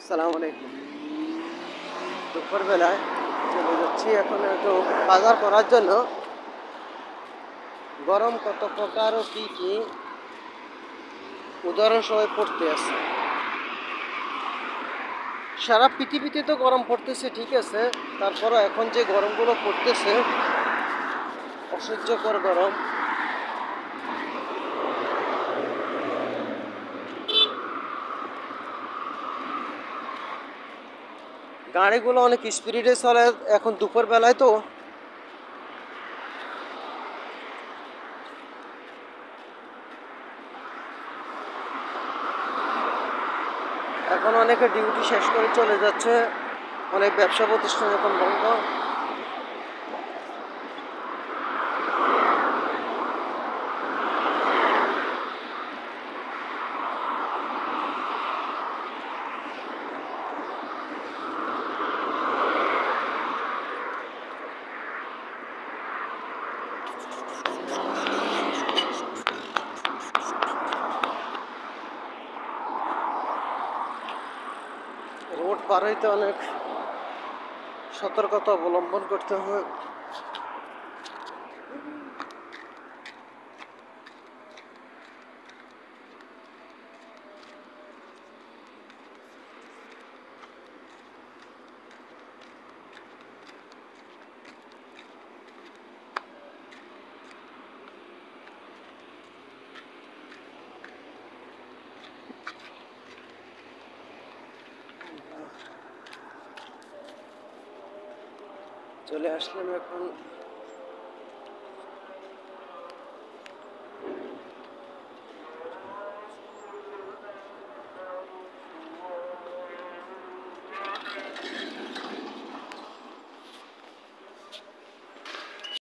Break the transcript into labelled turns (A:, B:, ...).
A: আসসালামু আলাইকুম। দুপুরবেলায় চলে যাচ্ছি এখন একটু বাজার করার জন্য। গরম কত প্রকার ও কী কী উদাহরণ সবাই পড়তে আছে। সারা পৃথিবীতে তো গরম পড়তেছে, ঠিক আছে, তারপরও এখন যে গরমগুলো পড়তেছে অসহ্যকর গরম। গাড়িগুলো অনেক স্পিডে চলে এখন দুপুরবেলায় তো। এখন অনেকে ডিউটি শেষ করে চলে যাচ্ছে, অনেক ব্যবসা প্রতিষ্ঠান এখন বন্ধ। রোড পার হইতে অনেক সতর্কতা অবলম্বন করতে হয়। চলে আসলাম এখন